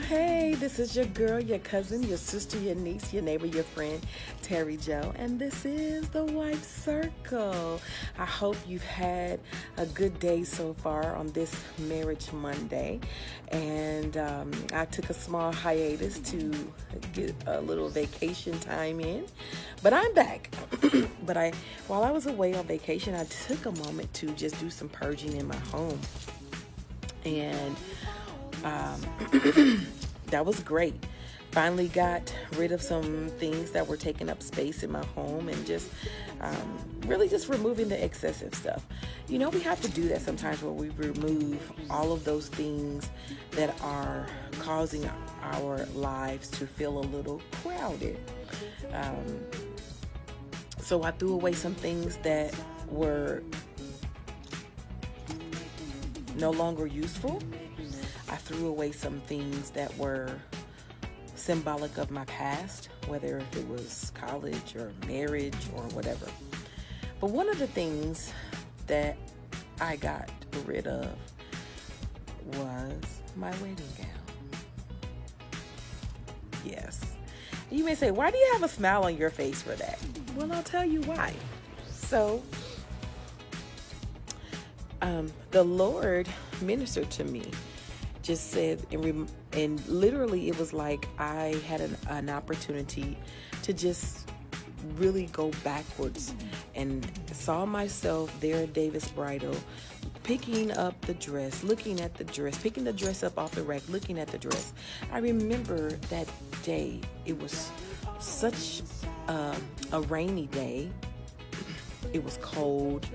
Hey, this is your girl, your cousin, your sister, your niece, your neighbor, your friend, Terry Joe, and this is The White Circle. I hope you've had a good day so far on this Marriage Monday, and I took a small hiatus to get a little vacation time in, but I'm back. While I was away on vacation, I took a moment to just do some purging in my home, and that was great. Finally got rid of some things that were taking up space in my home and just really just removing the excessive stuff. You know, we have to do that sometimes where we remove all of those things that are causing our lives to feel a little crowded. So I threw away some things that were no longer useful. I threw away some things that were symbolic of my past, whether if it was college or marriage or whatever. But one of the things that I got rid of was my wedding gown. Yes. You may say, why do you have a smile on your face for that? Well, I'll tell you why. So, the Lord ministered to me. Just said, and literally it was like I had an opportunity to just really go backwards and saw myself there at Davis Bridal, picking up the dress, looking at the dress, picking the dress up off the rack, looking at the dress. I remember that day. It was such a rainy day. It was cold.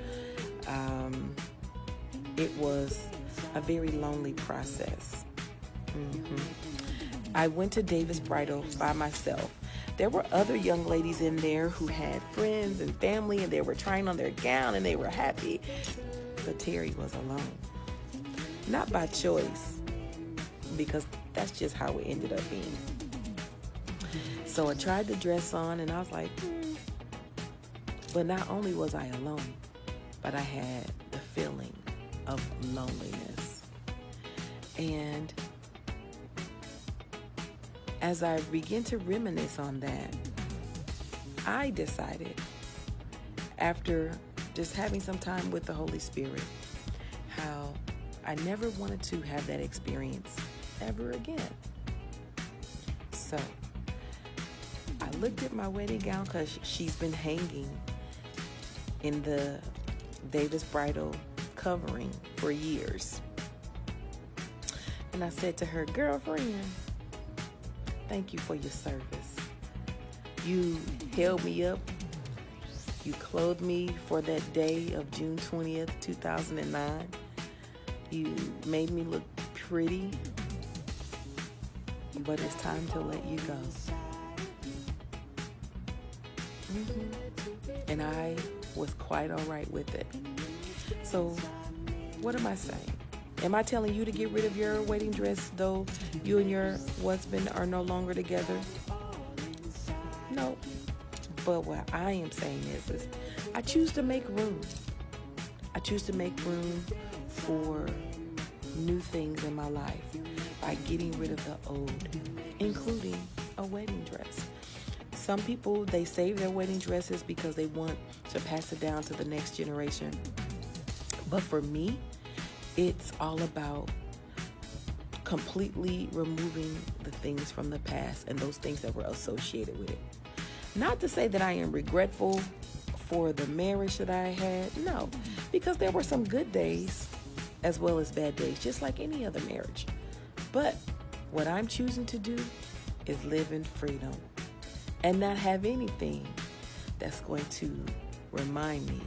It was a very lonely process. I went to Davis Bridal by myself. There were other young ladies in there who had friends and family, and they were trying on their gown and they were happy. But Terry was alone. Not by choice, because that's just how it ended up being. So I tried the dress on and I was like, But not only was I alone, but I had the feeling of loneliness. And as I began to reminisce on that, I decided, after just having some time with the Holy Spirit, how I never wanted to have that experience ever again. So I looked at my wedding gown, because she's been hanging in the Davis Bridal covering for years. And I said to her, girlfriend, thank you for your service. You held me up. You clothed me for that day of June 20th, 2009. You made me look pretty. But it's time to let you go. And I was quite all right with it. So, what am I saying? Am I telling you to get rid of your wedding dress, though you and your husband are no longer together? No. But what I am saying is I choose to make room. I choose to make room for new things in my life by getting rid of the old, including a wedding dress. Some people, they save their wedding dresses because they want to pass it down to the next generation. But for me, it's all about completely removing the things from the past and those things that were associated with it. Not to say that I am regretful for the marriage that I had. No, because there were some good days as well as bad days, just like any other marriage. But what I'm choosing to do is live in freedom and not have anything that's going to remind me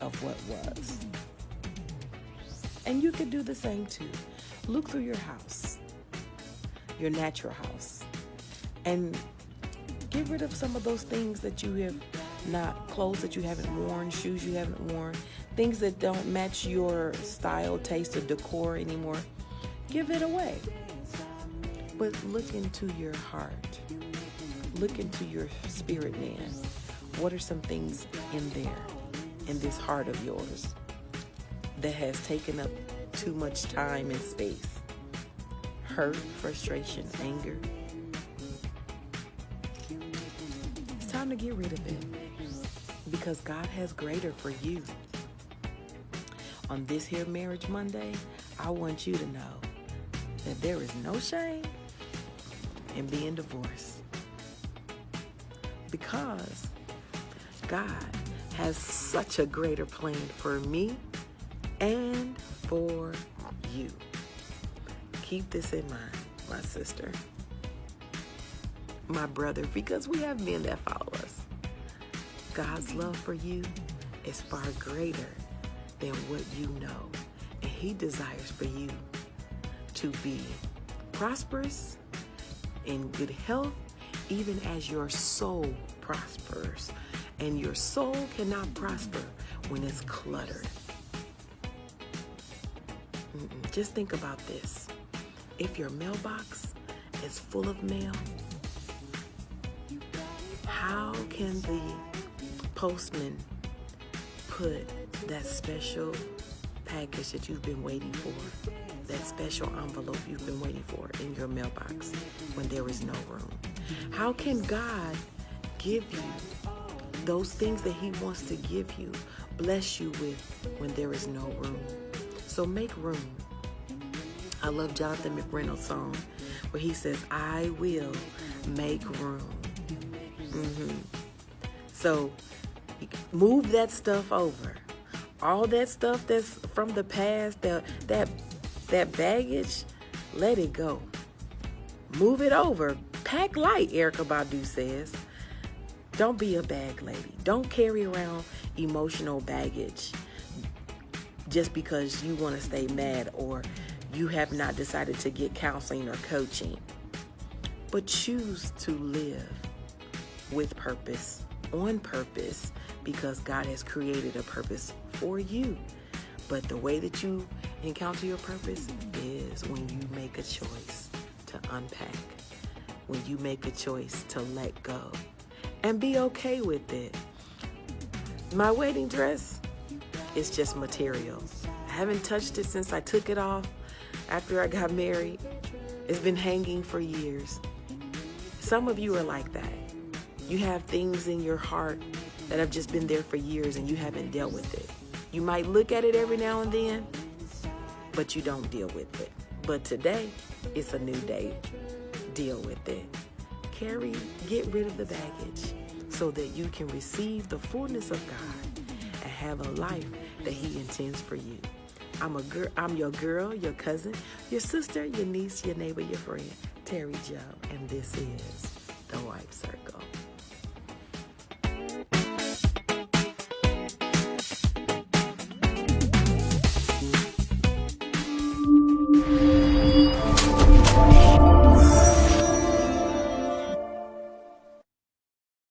of what was. And you can do the same too. Look through your house, your natural house, and get rid of some of those things that you have not, clothes that you haven't worn, shoes you haven't worn, things that don't match your style, taste, or decor anymore. Give it away. But look into your heart. Look into your spirit, man. What are some things in there, in this heart of yours, that has taken up too much time and space? hurt, frustration, anger. It's time to get rid of it because God has greater for you. On this here Marriage Monday, I want you to know that there is no shame in being divorced because God has such a greater plan for me and for you. Keep this in mind, my sister, my brother, because we have men that follow us. God's love for you is far greater than what you know. And He desires for you to be prosperous, in good health, even as your soul prospers. And your soul cannot prosper when it's cluttered. Just think about this. If your mailbox is full of mail, how can the postman put that special package that you've been waiting for, that special envelope you've been waiting for in your mailbox when there is no room? How can God give you those things that He wants to give you, bless you with when there is no room? So make room. I love Jonathan McReynolds' song where he says, I will make room. So move that stuff over. All that stuff that's from the past, that baggage, let it go. Move it over. Pack light, Erykah Badu says. Don't be a bag lady. Don't carry around emotional baggage just because you want to stay mad or you have not decided to get counseling or coaching. But choose to live with purpose, on purpose, because God has created a purpose for you. But the way that you encounter your purpose is when you make a choice to unpack, when you make a choice to let go and be okay with it. My wedding dress is just material. I haven't touched it since I took it off after I got married. It's been hanging for years. Some of you are like that. You have things in your heart that have just been there for years and you haven't dealt with it. You might look at it every now and then, but you don't deal with it. But today, it's a new day. Deal with it. Get rid of the baggage so that you can receive the fullness of God and have a life that He intends for you. I'm your girl, your cousin, your sister, your niece, your neighbor, your friend, Terry Joe, and this is The Wife Circle.